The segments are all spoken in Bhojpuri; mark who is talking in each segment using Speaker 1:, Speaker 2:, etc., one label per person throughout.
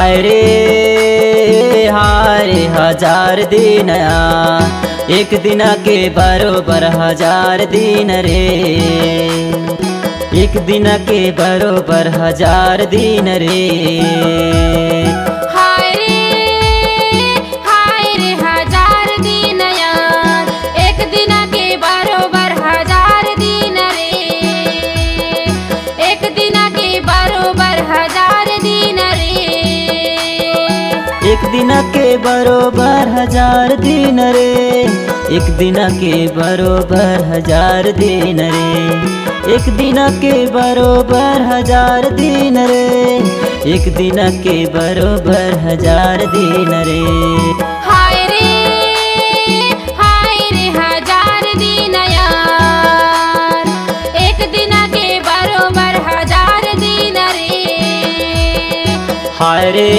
Speaker 1: हाय रे हजार दिन एक दिन के बरोबर हजार दिन रे। एक दिन के बरोबर हजार दिन रे।
Speaker 2: हाय रे हजार दिन यार एक दिन के बरोबर हजार दिन रे। एक दिन के बरोबर हजार दिन रे।
Speaker 1: एक दिन के बरोबर हजार दिन रे। एक दिन के बरोबर हजार दिन रे। एक दिन के बरोबर हजार दिन रे। एक दिन के बरोबर हजार दिन रे।
Speaker 2: हाय रे हजार दिन यार एक दिन के बरोबर हजार दिन रे।
Speaker 1: हाय रे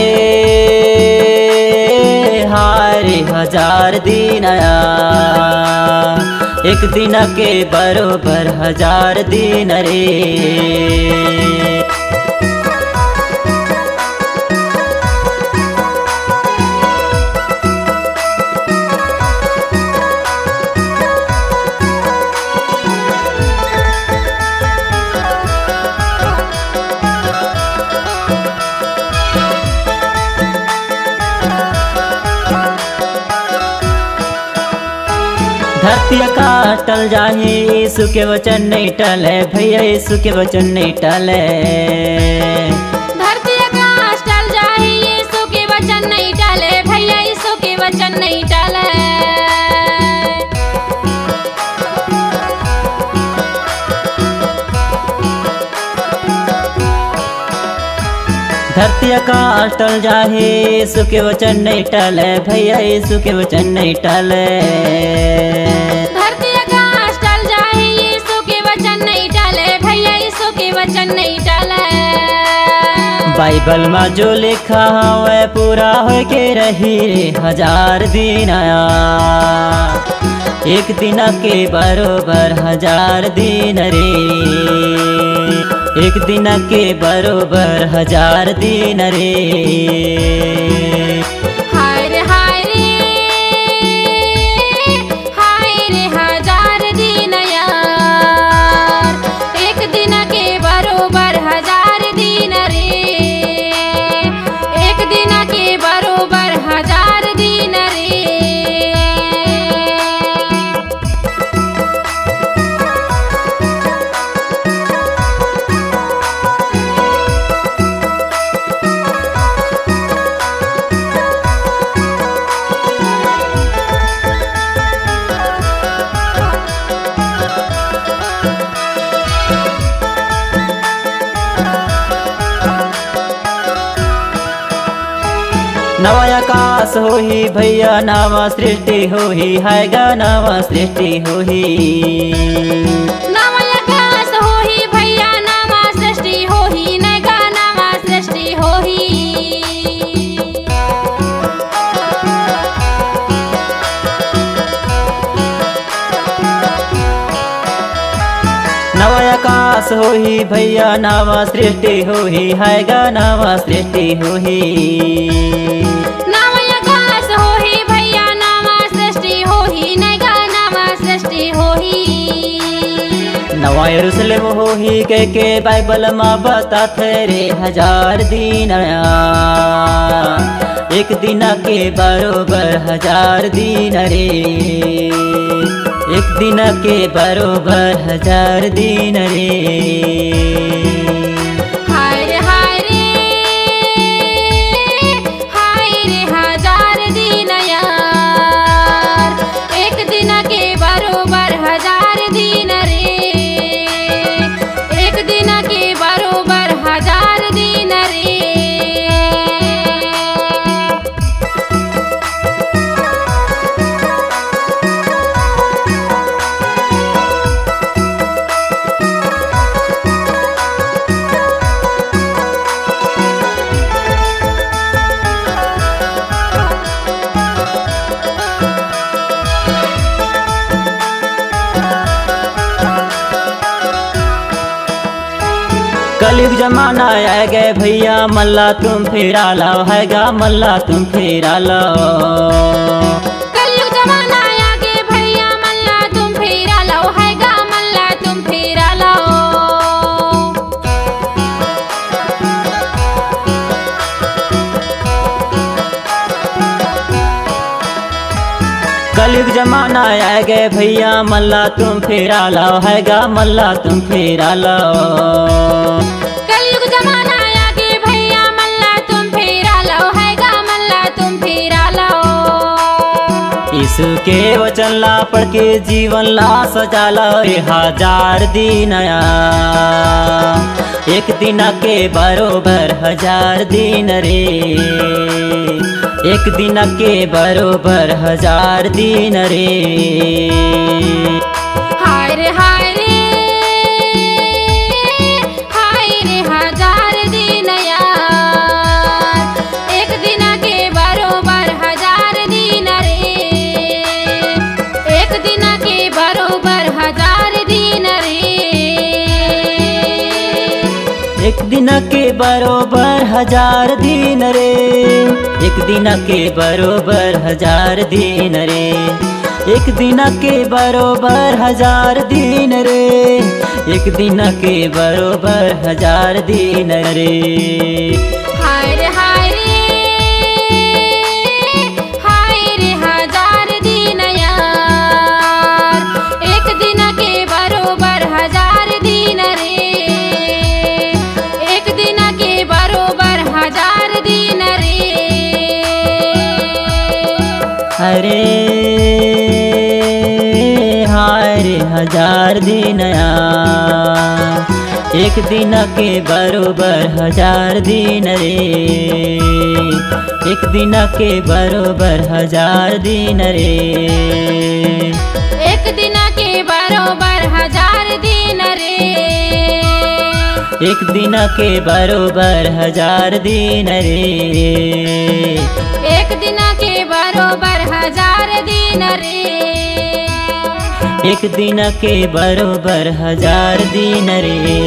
Speaker 1: हजार दिन एक दिन के बरोबर हजार दिन रे। धरती काटल जाही यीशु के वचन नहीं टले भैया यीशु के वचन नहीं टले।
Speaker 2: धरती काटल जाही यीशु के वचन नहीं टले भैया यीशु के वचन नहीं टले।
Speaker 1: धरती काटल जाही यीशु के वचन नहीं टले भैया यीशु के वचन नहीं टले।
Speaker 2: धरती काटल जाही यीशु के वचन नहीं टले भैया यीशु के वचन नहीं टले।
Speaker 1: बाइबल में जो लिखा है पूरा हो के रही रे हजार दिन एक दिन के बरोबर हजार दिन रे। एक दिन के बरोबर हजार दिन रे।
Speaker 2: हाय रे हजार दिन यार एक दिन के बरोबर हजार दिन रे। एक दिन के बरोबर हजार दिन रे।
Speaker 1: नवा आकाश होही भैया नवा सृष्टि होही है गा नवा सृष्टि होही।
Speaker 2: नवा आकाश होही भैया नवा सृष्टि होही नगा नवा सृष्टि होही।
Speaker 1: नवा आकाश होही भैया नवा सृष्टि होही है गा नवा सृष्टि होही।
Speaker 2: नवा आकाश होही भैया नवा सृष्टि होही नगा नवा सृष्टि होही।
Speaker 1: नवा यरूशलेम होही के बाइबल में बताते रे हजार दिन एक दिन के बरोबर हजार दिन रे। एक दिन के बरोबर हजार दिन रे।
Speaker 2: हाय रे हजार दिन यार एक दिन के बरोबर हजार दिन रे। एक दिन के बरोबर हजार दिन रे।
Speaker 1: कलयुग जमाना आ गए भैया मल्ला तुम फेरा लाओ हैगा मल्ला तुम फेरा लाओ।
Speaker 2: कलयुग जमाना आ गए भैया मल्ला तुम फेरा लाओ हैगा मल्ला तुम फेरा लाओ।
Speaker 1: कलयुग जमाना आ गए भैया मल्ला तुम फेरा लाओ हैगा मल्ला तुम फेरा लाओ।
Speaker 2: कलयुग जमाना आ गए भैया मल्ला तुम फेरा लाओ हैगा मल्ला तुम फेरा लाओ।
Speaker 1: इसके वचन ला पढ़ के जीवन ला सजा ला 1000 दिन आया। एक दिन के बरोबर 1000 दिन रे। एक दिन के बरोबर 1000 दिन रे।
Speaker 2: हाय रे हाय रे हाय रे 1000 दिन यार। एक दिन के बरोबर 1000 दिन रे। एक दिन के बरोबर 1000 दिन रे।
Speaker 1: एक दिन के बरोबर 1000 दिन रे। एक दिन के बरोबर 1000 दिन रे। एक दिन के बरोबर 1000 दिन रे। एक दिन के बरोबर 1000 दिन रे।
Speaker 2: हाय रे हाय रे हाय रे 1000 दिन यार। एक दिन के बरोबर 1000 दिन रे। एक दिन के बरोबर 1000 दिन रे।
Speaker 1: अरे हाय रे 1000 दिन यार। एक दिन के बरोबर 1000 दिन रे। एक दिन के बरोबर 1000 दिन रे।
Speaker 2: एक दिन के बरोबर 1000 दिन रे।
Speaker 1: एक दिन के बरोबर 1000 दिन रे।
Speaker 2: एक दिन के बरोबर 1000 दिन रे।
Speaker 1: एक दिन के बरोबर 1000 दिन रे।